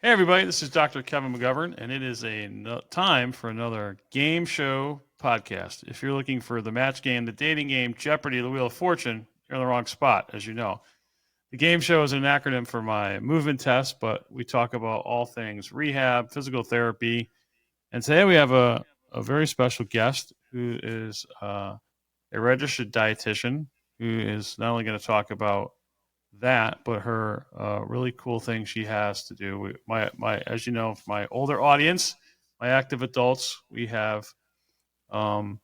Hey everybody, this is Dr. Kevin McGovern, and it is time for another game show podcast. If you're looking for the match game, the dating game, Jeopardy, the Wheel of Fortune, you're in the wrong spot, as you know. The game show is an acronym for my movement test, but we talk about all things rehab, physical therapy, and today we have a very special guest who is a registered dietitian who is not only going to talk about that, but her really cool thing she has to do. As you know, my older audience, my active adults, we have um,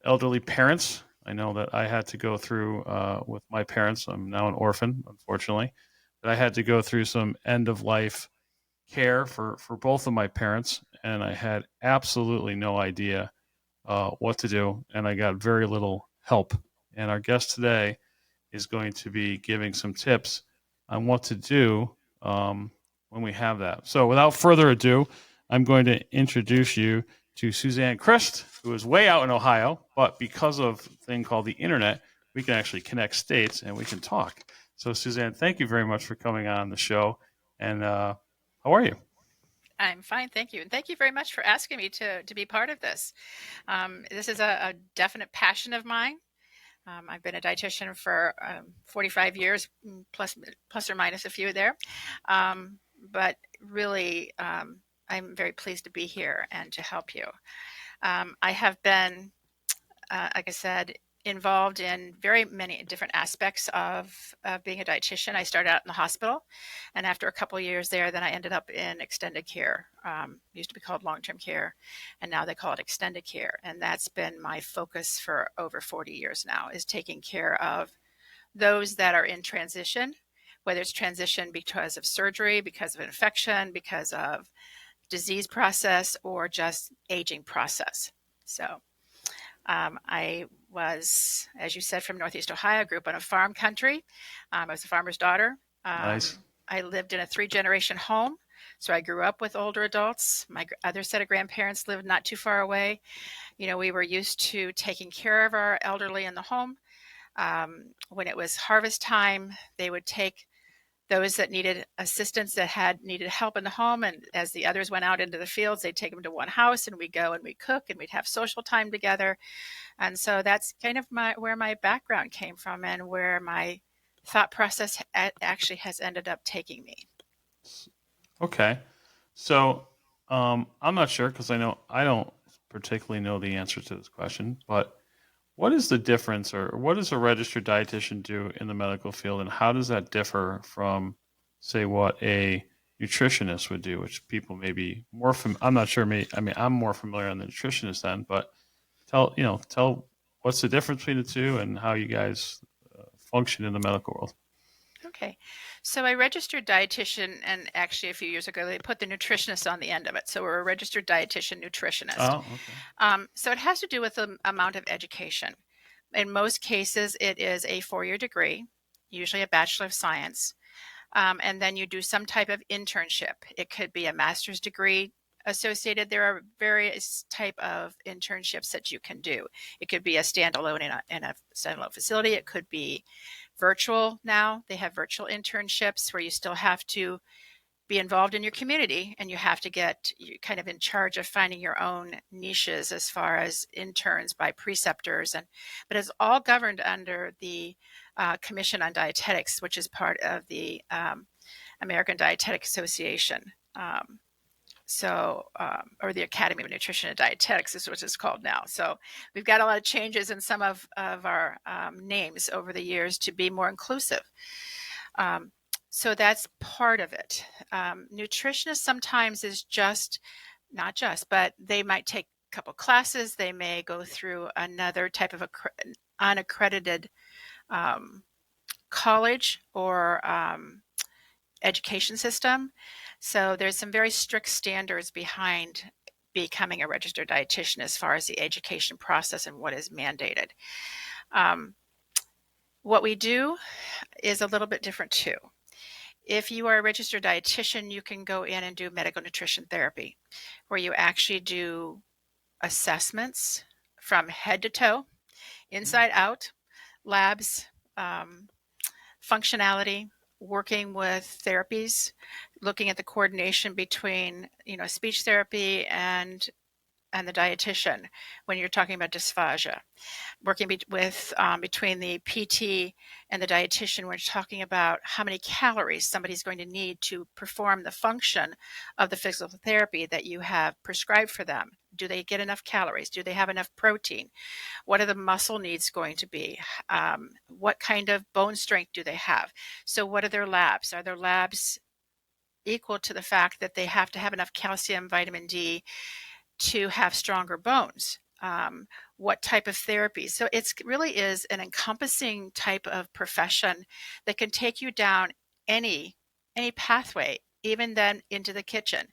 elderly parents. I know that I had to go through with my parents. I'm now an orphan, unfortunately, but I had to go through some end of life care for both of my parents, and I had absolutely no idea what to do, and I got very little help. And our guest today is going to be giving some tips on what to do when we have that. So, without further ado, I'm going to introduce you to Suzanne Cryst, who is way out in Ohio, but because of a thing called the internet, we can actually connect states and we can talk. So, Suzanne, thank you very much for coming on the show. And how are you? I'm fine, thank you. And thank you very much for asking me to be part of this. This is a definite passion of mine. I've been a dietitian for 45 years, plus or minus a few there. But really, I'm very pleased to be here and to help you. I have been, like I said, involved in very many different aspects of being a dietitian. I started out in the hospital, and after a couple of years there, then I ended up in extended care. Used to be called long-term care, and now they call it extended care. And that's been my focus for over 40 years now, is taking care of those that are in transition, whether it's transition because of surgery, because of infection, because of disease process, or just aging process. So I was, as you said, from Northeast Ohio, grew up in a farm country. I was a farmer's daughter. Nice. I lived in a three-generation home, so I grew up with older adults. My other set of grandparents lived not too far away. We were used to taking care of our elderly in the home. When it was harvest time, they would take those that needed assistance, that had needed help in the home, and as the others went out into the fields, they'd take them to one house, and we'd go and we'd cook and we'd have social time together. And so that's kind of where my background came from, and where my thought process actually has ended up taking me. Okay. So I'm not sure because I don't particularly know the answer to this question, but what is the difference, or what does a registered dietitian do in the medical field, and how does that differ from, say, what a nutritionist would do, which people may be more I'm not sure. I'm more familiar on the nutritionist end, but tell what's the difference between the two and how you guys function in the medical world. Okay, so I registered dietitian, and actually a few years ago they put the nutritionist on the end of it. So we're a registered dietitian nutritionist. Oh, okay. So it has to do with the amount of education. In most cases, it is a 4-year degree, usually a Bachelor of Science. And then you do some type of internship. It could be a master's degree associated. There are various type of internships that you can do. It could be a standalone in a standalone facility. It could be virtual. Now they have virtual internships where you still have to be involved in your community, and you have to get kind of in charge of finding your own niches as far as interns by preceptors, but it's all governed under the Commission on Dietetics, which is part of the American Dietetic Association. Or the Academy of Nutrition and Dietetics is what it's called now. So we've got a lot of changes in some of our names over the years to be more inclusive. So that's part of it. Nutritionist sometimes is not just, but they might take a couple classes. They may go through another type of unaccredited college or education system. So there's some very strict standards behind becoming a registered dietitian as far as the education process and what is mandated. What we do is a little bit different too. If you are a registered dietitian, you can go in and do medical nutrition therapy, where you actually do assessments from head to toe, inside out, labs, functionality, working with therapies, looking at the coordination between, speech therapy and the dietitian when you're talking about dysphagia, working between the PT and the dietitian when you're talking about how many calories somebody's going to need to perform the function of the physical therapy that you have prescribed for them. Do they get enough calories? Do they have enough protein? What are the muscle needs going to be? What kind of bone strength do they have? So what are their labs? Are their labs equal to the fact that they have to have enough calcium, vitamin D, to have stronger bones? What type of therapy? So it really is an encompassing type of profession that can take you down any pathway, even then into the kitchen.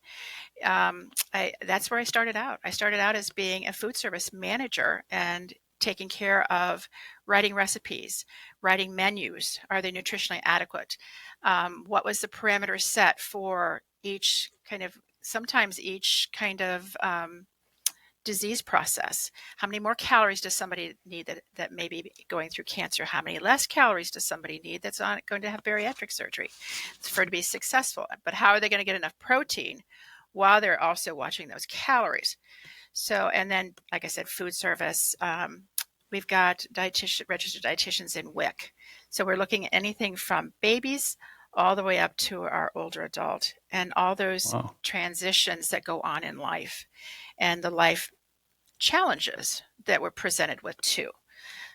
That's where I started out. I started out as being a food service manager and taking care of writing recipes, writing menus. Are they nutritionally adequate? What was the parameter set for sometimes each kind of disease process? How many more calories does somebody need that may be going through cancer? How many less calories does somebody need that's not going to have bariatric surgery for it to be successful? But how are they going to get enough protein while they're also watching those calories? So, and then, like I said, food service. We've got registered dietitians in WIC. So we're looking at anything from babies all the way up to our older adult, and all those transitions that go on in life and the life challenges that we're presented with too.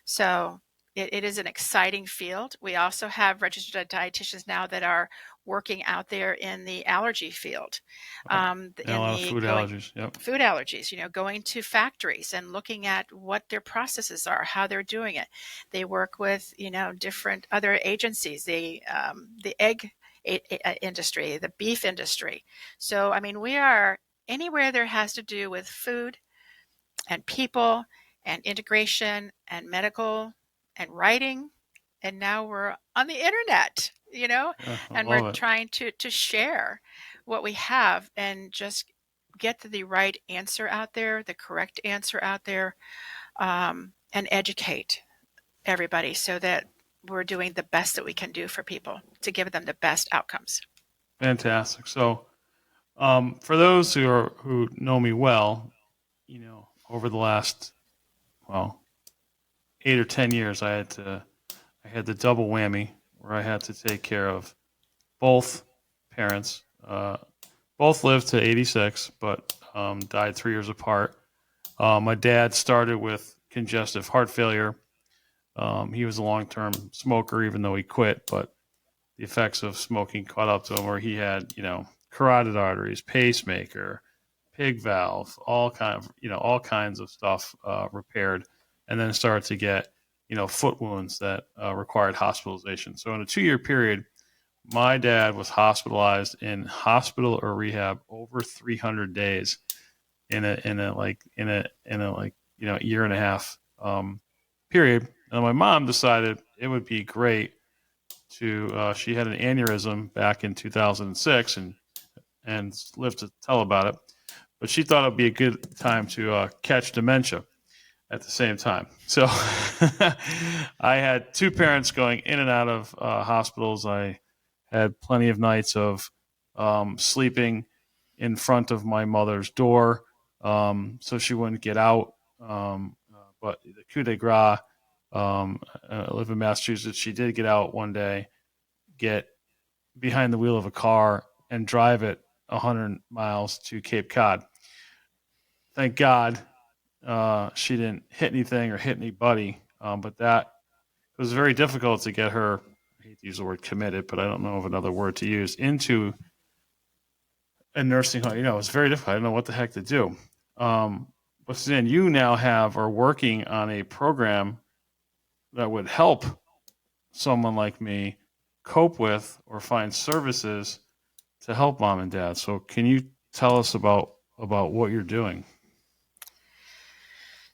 So it is an exciting field. We also have registered dietitians now that are working out there in the allergy field. Food allergies. Yep. Food allergies, going to factories and looking at what their processes are, how they're doing it. They work with, different other agencies, the egg industry, the beef industry. So, we are anywhere there has to do with food and people and integration and medical and writing. And now we're on the internet, and we're trying to share what we have and just get the right answer out there, the correct answer out there, and educate everybody so that we're doing the best that we can do for people to give them the best outcomes. Fantastic. So, for those who know me well, over the last 8 or 10 years, I had the double whammy where I had to take care of both parents. Both lived to 86, but died 3 years apart. My dad started with congestive heart failure. He was a long-term smoker, even though he quit, but the effects of smoking caught up to him where he had, carotid arteries, pacemaker, pig valve, all kinds of stuff repaired, and then started to get, foot wounds that required hospitalization. So in a 2-year period, my dad was hospitalized in hospital or rehab over 300 days in a year and a half period. And my mom decided it would be great to. She had an aneurysm back in 2006 and lived to tell about it. But she thought it would be a good time to catch dementia at the same time. So I had two parents going in and out of hospitals. I had plenty of nights of sleeping in front of my mother's door so she wouldn't get out. But the coup de grace, I live in Massachusetts. She did get out one day, get behind the wheel of a car and drive it 100 miles to Cape Cod. Thank God she didn't hit anything or hit anybody, but that it was very difficult to get her, I hate to use the word committed, but I don't know of another word to use, into a nursing home. It was very difficult. I didn't know what the heck to do. But Suzanne, you now are working on a program that would help someone like me cope with or find services to help mom and dad. So can you tell us about what you're doing?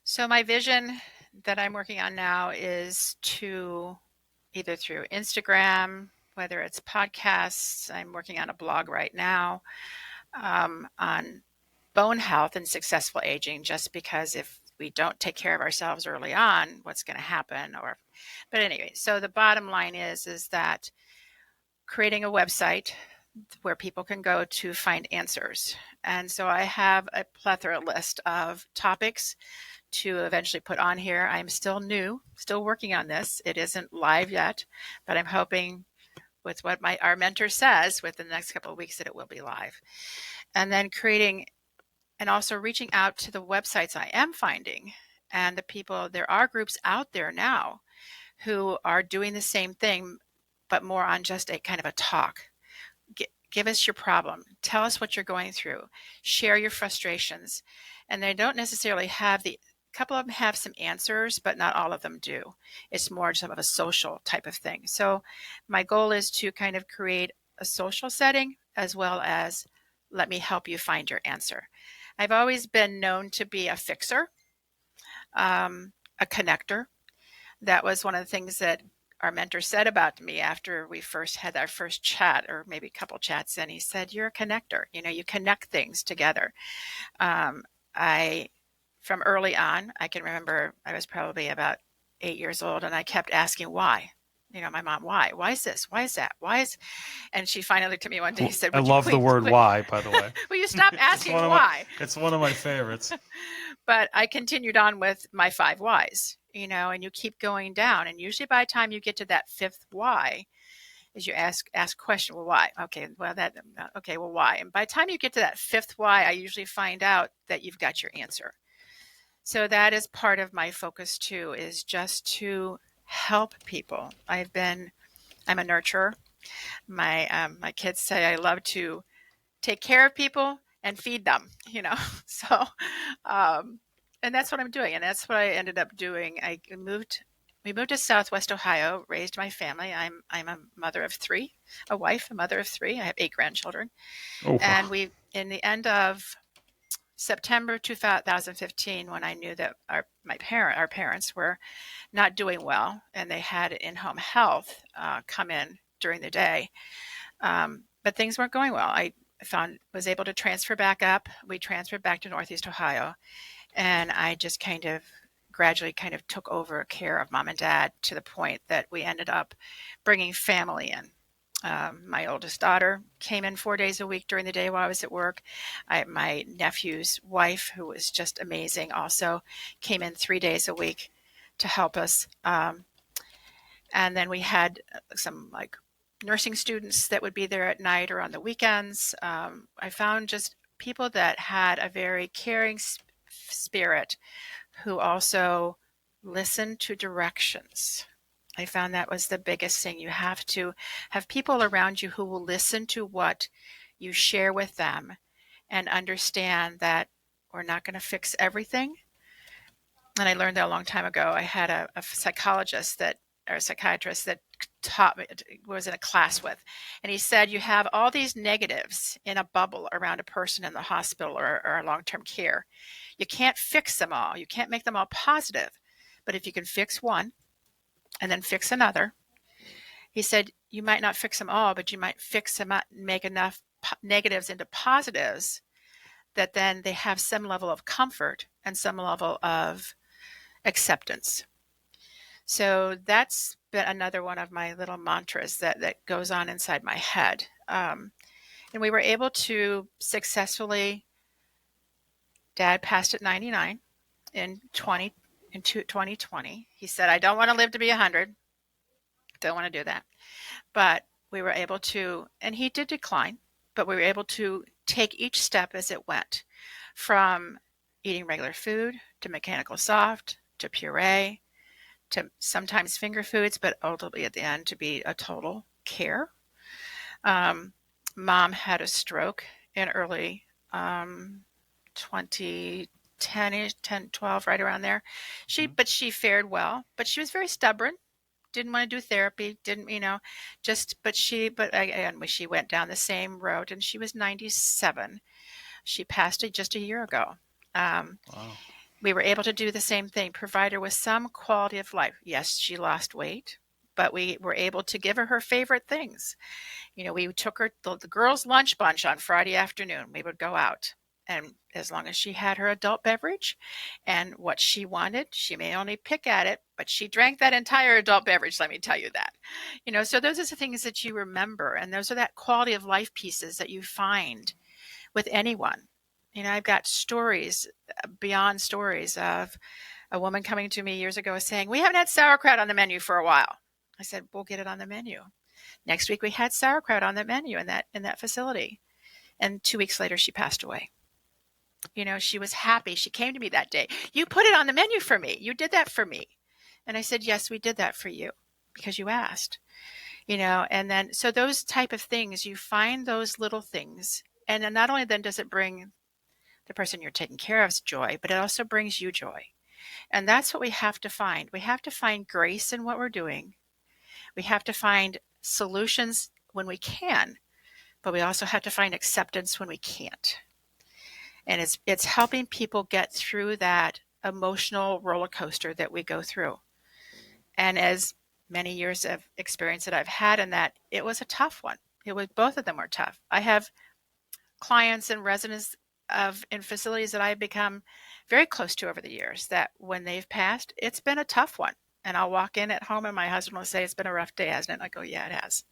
So my vision that I'm working on now is to either through Instagram, whether it's podcasts, I'm working on a blog right now on bone health and successful aging, just because if we don't take care of ourselves early on, what's going to happen? But anyway, so the bottom line is that creating a website where people can go to find answers. And so I have a plethora list of topics to eventually put on here. I'm still new, still working on this. It isn't live yet, but I'm hoping with what our mentor says within the next couple of weeks that it will be live. And then creating and also reaching out to the websites I am finding and the people. There are groups out there now who are doing the same thing, but more on just a kind of a talk. Give us your problem. Tell us what you're going through. Share your frustrations. And they don't necessarily have a couple of them have some answers, but not all of them do. It's more some of a social type of thing. So my goal is to kind of create a social setting as well as let me help you find your answer. I've always been known to be a fixer, a connector. That was one of the things that our mentor said about me after we first had our first chat, or maybe a couple chats, and he said, "You're a connector. You connect things together." From early on, I can remember I was probably about 8 years old, and I kept asking why. My mom, why? Why is this? Why is that? And she finally looked at me one day and said, I love the word why, by the way. Will you stop asking why? It's one of my favorites. But I continued on with my 5 whys, and you keep going down. And usually by the time you get to that 5th why, is you ask question, well, why? Okay, well, well, why? And by the time you get to that 5th why, I usually find out that you've got your answer. So that is part of my focus too, is just to help people. I'm a nurturer. My kids say I love to take care of people and feed them, So, and that's what I'm doing, and that's what I ended up doing. We moved to Southwest Ohio, raised my family. I'm a mother of 3, a wife, a mother of 3. I have 8 grandchildren, and in the end of September 2015, when I knew that our parents were not doing well, and they had in-home health come in during the day, but things weren't going well. I was able to transfer back up. We transferred back to Northeast Ohio, and I just gradually took over care of mom and dad to the point that we ended up bringing family in. My oldest daughter came in 4 days a week during the day while I was at work. My nephew's wife, who was just amazing, also came in 3 days a week to help us. And then we had some nursing students that would be there at night or on the weekends. I found just people that had a very caring spirit who also listened to directions. I found that was the biggest thing. You have to have people around you who will listen to what you share with them and understand that we're not going to fix everything. And I learned that a long time ago. I had a psychiatrist that taught me, was in a class with, and he said, you have all these negatives in a bubble around a person in the hospital or long-term care. You can't fix them all. You can't make them all positive. But if you can fix one and then fix another, he said, you might not fix them all, but you might fix them up, make enough negatives into positives that then they have some level of comfort and some level of acceptance. So that's been another one of my little mantras that goes on inside my head. And we were able to successfully, Dad passed at 99 in 2020. He said, I don't want to live to be 100. Don't want to do that. But we were able to, and he did decline, but we were able to take each step as it went, from eating regular food to mechanical soft to puree to sometimes finger foods, but ultimately at the end to be a total care. Mom had a stroke in early 2010-ish, 10, 12, right around there. But she fared well, but she was very stubborn. Didn't want to do therapy, but she went down the same road, and she was 97. She passed just a year ago. Wow. We were able to do the same thing, provide her with some quality of life. Yes, she lost weight, but we were able to give her favorite things. We took her the girls' lunch bunch on Friday afternoon. We would go out, And as long as she had her adult beverage and what she wanted, she may only pick at it, but she drank that entire adult beverage, let me tell you that. So those are the things that you remember, and those are that quality of life pieces that you find with anyone. I've got stories beyond stories of a woman coming to me years ago saying, "We haven't had sauerkraut on the menu for a while." I said, "We'll get it on the menu." Next week we had sauerkraut on the menu in that facility. And 2 weeks later she passed away. She was happy. She came to me that day. "You put it on the menu for me. You did that for me." And I said, "Yes, we did that for you because you asked." And then, so those type of things, you find those little things. And then not only then does it bring the person you're taking care of's joy, but it also brings you joy. And that's what we have to find. We have to find grace in what we're doing. We have to find solutions when we can, but we also have to find acceptance when we can't. And it's helping people get through that emotional roller coaster that we go through. And as many years of experience that I've had in that, it was a tough one. Both of them were tough. I have clients and residents in facilities that I've become very close to over the years that when they've passed, it's been a tough one. And I'll walk in at home and my husband will say, "It's been a rough day, hasn't it?" And I go, "Yeah, it has."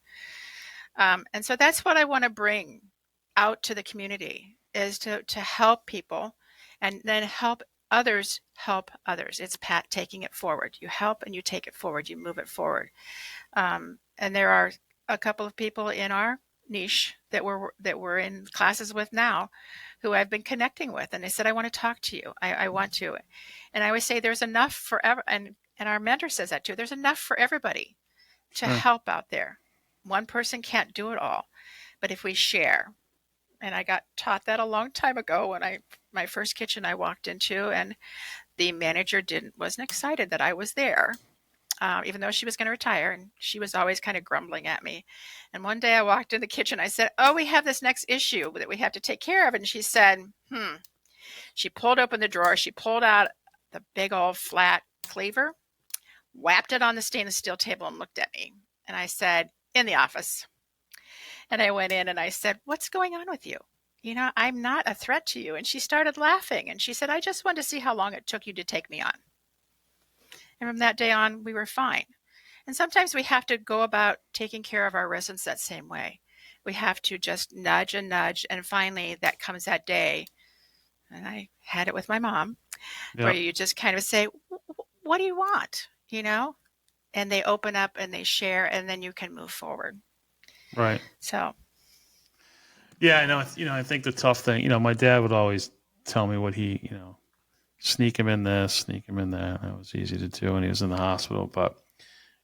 And so that's what I want to bring out to the community, is to help people and then help others. It's taking it forward. You help and you take it forward. You move it forward. And there are a couple of people in our niche that we're in classes with now who I've been connecting with. And they said, "I want to talk to you. I want to." And I always say there's enough for and our mentor says that too. There's enough for everybody to help out there. One person can't do it all. But if we share, and I got taught that a long time ago when my first kitchen I walked into, and the manager wasn't excited that I was there, even though she was going to retire, and she was always kind of grumbling at me. And one day I walked in the kitchen, I said, "Oh, we have this next issue that we have to take care of." And she said, She pulled open the drawer, she pulled out the big old flat cleaver, whapped it on the stainless steel table, and looked at me. And I said, "In the office." And I went in and I said, "What's going on with you? I'm not a threat to you." And she started laughing and she said, "I just wanted to see how long it took you to take me on." And from that day on, we were fine. And sometimes we have to go about taking care of our residents that same way. We have to just nudge and nudge. And finally, that comes that day. And I had it with my mom, where you just kind of say, "What do you want?" And they open up and they share, and then you can move forward. Right. So. Yeah, I know. I think the tough thing, my dad would always tell me what he, sneak him in this, sneak him in that. That was easy to do when he was in the hospital. But,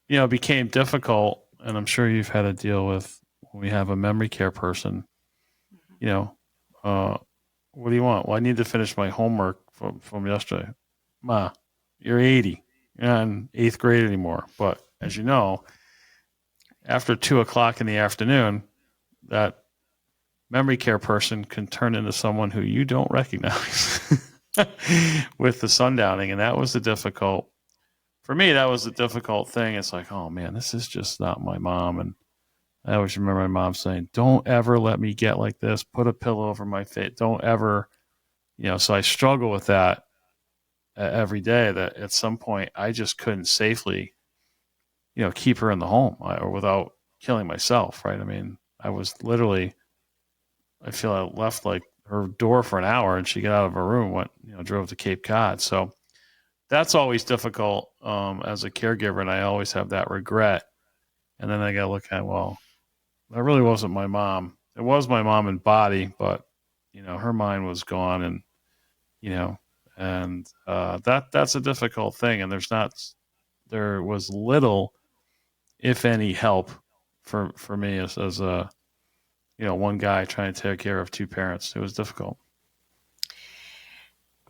it became difficult. And I'm sure you've had to deal with when we have a memory care person, what do you want? Well, I need to finish my homework from yesterday. Ma, you're 80. You're not in 8th grade anymore. But as you know, after 2:00 in the afternoon, that memory care person can turn into someone who you don't recognize with the sundowning. And that was for me, that was the difficult thing. It's like, oh man, this is just not my mom. And I always remember my mom saying, "Don't ever let me get like this. Put a pillow over my face. Don't ever," so I struggle with that every day, that at some point I just couldn't safely, keep her in the home or without killing myself. Right. I mean, I feel I left like her door for an hour and she got out of her room, drove to Cape Cod. So that's always difficult as a caregiver. And I always have that regret. And then I got to look at, well, that really wasn't my mom. It was my mom in body, but, her mind was gone. And, that's a difficult thing. And there was little, if any, help for me as a, one guy trying to take care of two parents. It was difficult.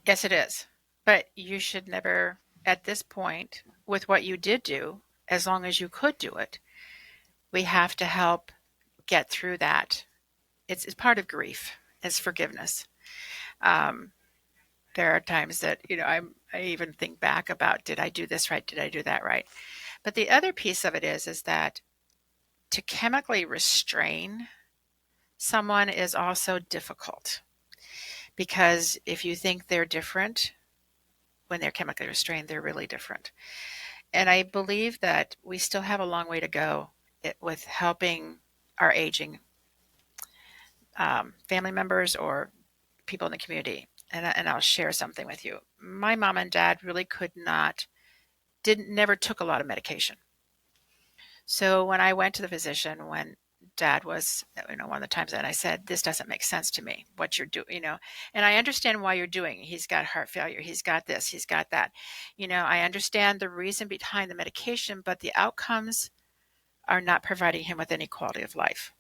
Yes, it is. But you should never, at this point, with what you did do, as long as you could do it, we have to help get through that. It's part of grief. It's forgiveness. There are times that, I even think back about, did I do this right? Did I do that right? But the other piece of it is that to chemically restrain someone is also difficult, because if you think they're different, when they're chemically restrained, they're really different. And I believe that we still have a long way to go with helping our aging family members or people in the community. And I'll share something with you. My mom and dad really never took a lot of medication. So when I went to the physician, when dad was, one of the times, and I said, this doesn't make sense to me, what you're doing, and I understand why you're doing it. He's got heart failure. He's got this, he's got that. I understand the reason behind the medication, but the outcomes are not providing him with any quality of life.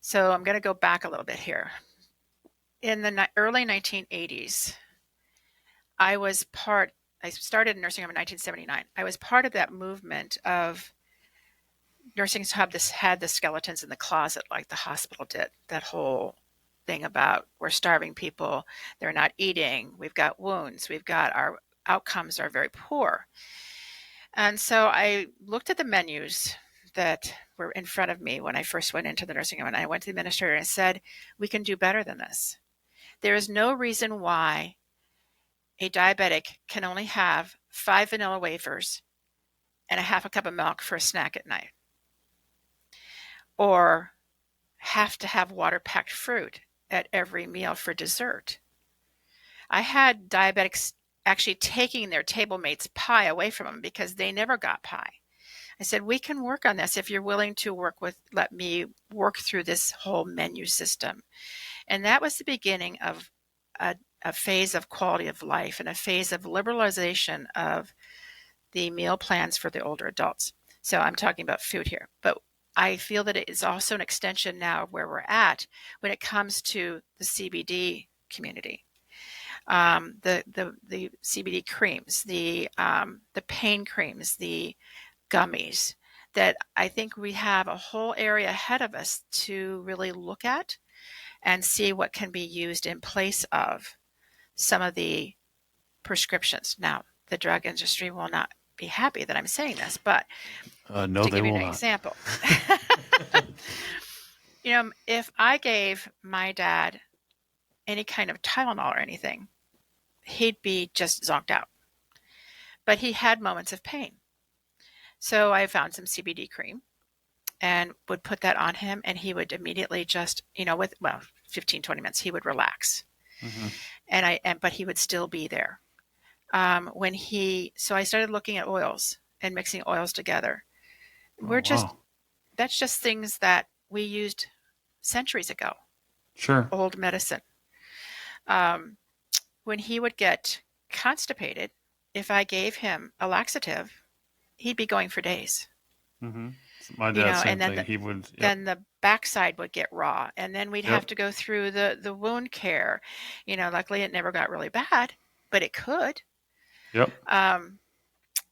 So I'm going to go back a little bit here. In the early 1980s, I started in nursing home in 1979. I was part of that movement of nursing homes had the skeletons in the closet like the hospital did. That whole thing about we're starving people, they're not eating, we've got wounds, our outcomes are very poor. And so I looked at the menus that were in front of me when I first went into the nursing home, and I went to the administrator and said, we can do better than this. There is no reason why a diabetic can only have 5 vanilla wafers and a half a cup of milk for a snack at night, or have to have water-packed fruit at every meal for dessert. I had diabetics actually taking their table mate's pie away from them because they never got pie. I said, we can work on this if you're willing to let me work through this whole menu system. And that was the beginning of a phase of quality of life and a phase of liberalization of the meal plans for the older adults. So I'm talking about food here, but I feel that it is also an extension now of where we're at when it comes to the CBD community. The CBD creams, the pain creams, the gummies, that I think we have a whole area ahead of us to really look at and see what can be used in place of some of the prescriptions. Now, the drug industry will not be happy that I'm saying this, but No, to they give you will an not. example, if I gave my dad any kind of Tylenol or anything, he'd be just zonked out. But he had moments of pain. So I found some CBD cream and would put that on him, and he would immediately just, 15, 20 minutes, he would relax. Mm-hmm. But he would still be there. So I started looking at oils and mixing oils together. That's just things that we used centuries ago. Sure. Old medicine. When he would get constipated, if I gave him a laxative, he'd be going for days. Mm-hmm. My dad, same and thing. Then the backside would get raw, and then we'd have to go through the wound care. Luckily it never got really bad, but it could. Yep.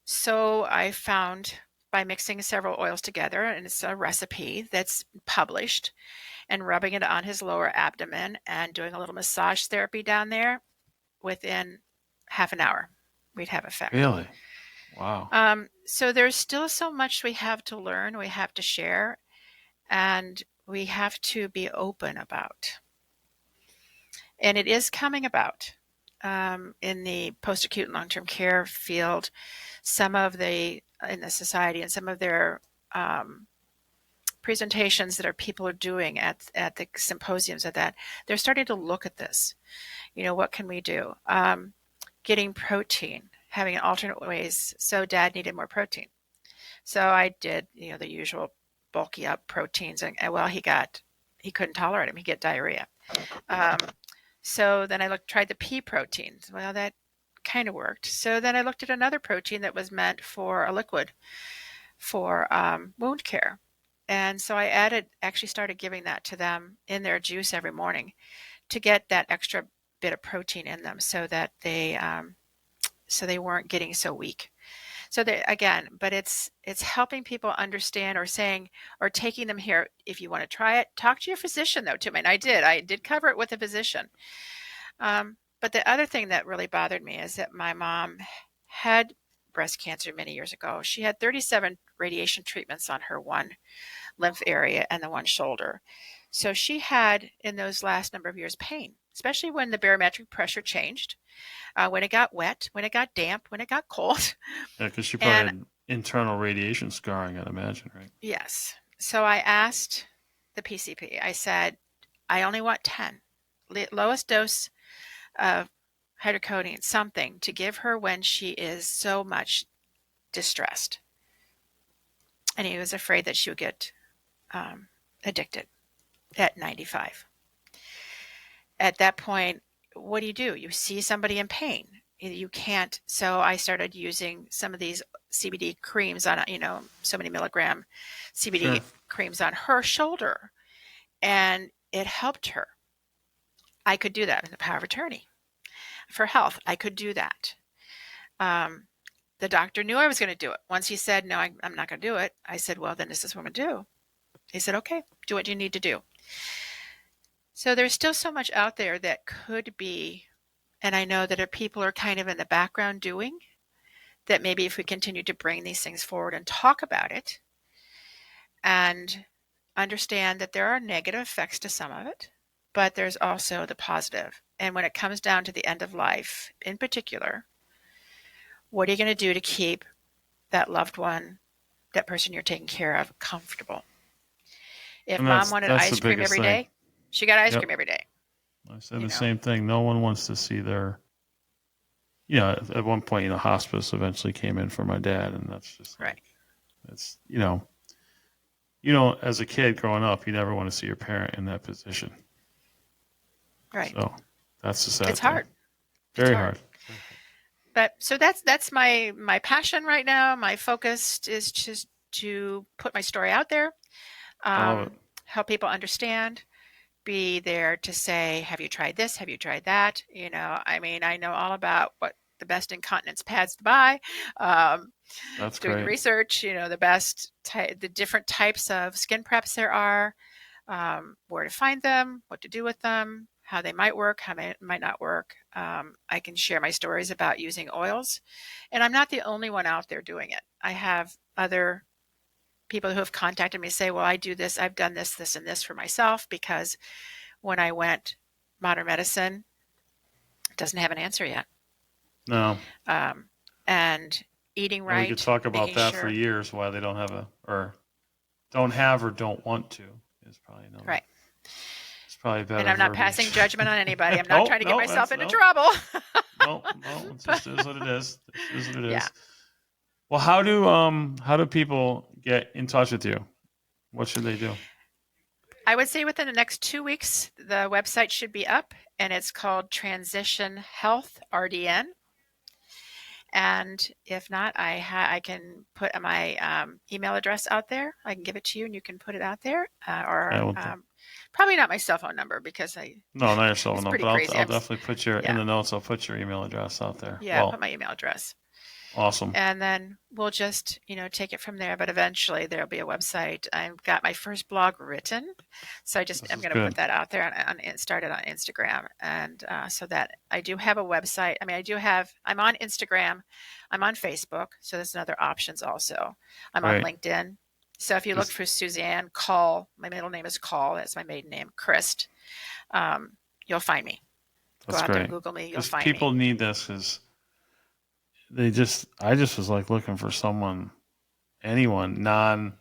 So I found, by mixing several oils together, and it's a recipe that's published, and rubbing it on his lower abdomen and doing a little massage therapy down there, within half an hour, we'd have effect. Really? Wow. So there's still so much we have to learn, we have to share, and we have to be open about. And it is coming about in the post-acute and long-term care field. In the society, and some of their presentations that people are doing at the symposiums, they're starting to look at this. What can we do? Getting protein, having alternate ways. So dad needed more protein. So I did, the usual bulky up proteins, and he couldn't tolerate them. He'd get diarrhea. So then I tried the pea proteins. Well, that kind of worked. So then I looked at another protein that was meant for a liquid for wound care. And so I actually started giving that to them in their juice every morning to get that extra bit of protein in them, so that they weren't getting so weak. So but it's helping people understand, or taking them here. If you want to try it, talk to your physician though too. And I did cover it with a physician. But the other thing that really bothered me is that my mom had breast cancer many years ago. She had 37 radiation treatments on her one lymph area and the one shoulder. So she had, in those last number of years, pain, especially when the barometric pressure changed, when it got wet, when it got damp, when it got cold. Yeah, because she probably And had internal radiation scarring, I'd imagine, right? yes, so I asked the PCP, I said, I only want 10, lowest dose of hydrocodone, something to give her when she is so much distressed. And he was afraid that she would get addicted at 95. At that point, what do? You see somebody in pain. You can't. So I started using some of these CBD creams on, so many milligram CBD Sure. creams on her shoulder, and it helped her. I could do that with the power of attorney for health. I could do that. The doctor knew I was going to do it. Once he said, no, I'm not going to do it, I said, well, then this is what I'm going to do. He said, okay, do what you need to do. So there's still so much out there that could be, and I know that people are kind of in the background doing, that maybe if we continue to bring these things forward and talk about it and understand that there are negative effects to some of it, but there's also the positive. And when it comes down to the end of life in particular, what are you going to do to keep that loved one, that person you're taking care of, comfortable? If And mom wanted that's the ice cream biggest every thing. day, she got ice Yep. cream every day. I said the same thing. No one wants to see at one point, hospice eventually came in for my dad, and that's just right. It's, as a kid growing up, you never want to see your parent in that position. Right. So that's the sad It's thing. hard. Very it's hard. But so that's my passion right now. My focus is just to put my story out there, I love it. help people understand, be there to say, have you tried this? Have you tried that? I know all about what the best incontinence pads to buy. That's doing great. research, the different types of skin preps there are, where to find them, what to do with them, how they might work, how they might not work. I can share my stories about using oils, and I'm not the only one out there doing it. I have other people who have contacted me say, well, I do this, I've done this, this, and this for myself, because when I went modern medicine, it doesn't have an answer yet. No. And eating right. We could talk about that sure. for years, why they don't have or don't want to is probably another. Right. It's probably better. And I'm not passing judgment on anybody. I'm not trying to get myself into trouble. No, it just is what it is. It is what it is. Yeah. Well, how do people get in touch with you? What should they do? I would say within the next 2 weeks, the website should be up, and it's called Transition Health RDN. And if not, I can put my email address out there. I can give it to you, and you can put it out there. Probably not my cell phone number, because not your cell phone number. But I'll definitely put in the notes. I'll put your email address out there. Yeah, I'll put my email address. Awesome. And then we'll just, take it from there. But eventually there'll be a website. I've got my first blog written. So I'm going to put that out there and start it on Instagram. And so that I do have a website. I'm on Instagram. I'm on Facebook. So there's other options also. I'm on LinkedIn. So if you look for Suzanne Call, my middle name is Call. That's my maiden name, Cryst. You'll find me. That's Go out great. there and Google me. You'll find me. People need this because I just was like looking for anyone not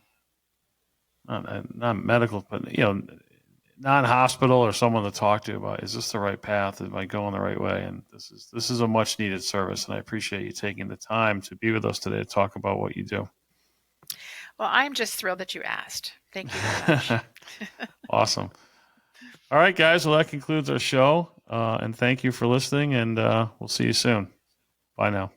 medical, but non-hospital, or someone to talk to about, is this the right path? Am I going the right way? And this is a much needed service, and I appreciate you taking the time to be with us today to talk about what you do. Well, I'm just thrilled that you asked. Thank you very much. Awesome. All right, guys. Well, that concludes our show, and thank you for listening, and we'll see you soon. Bye now.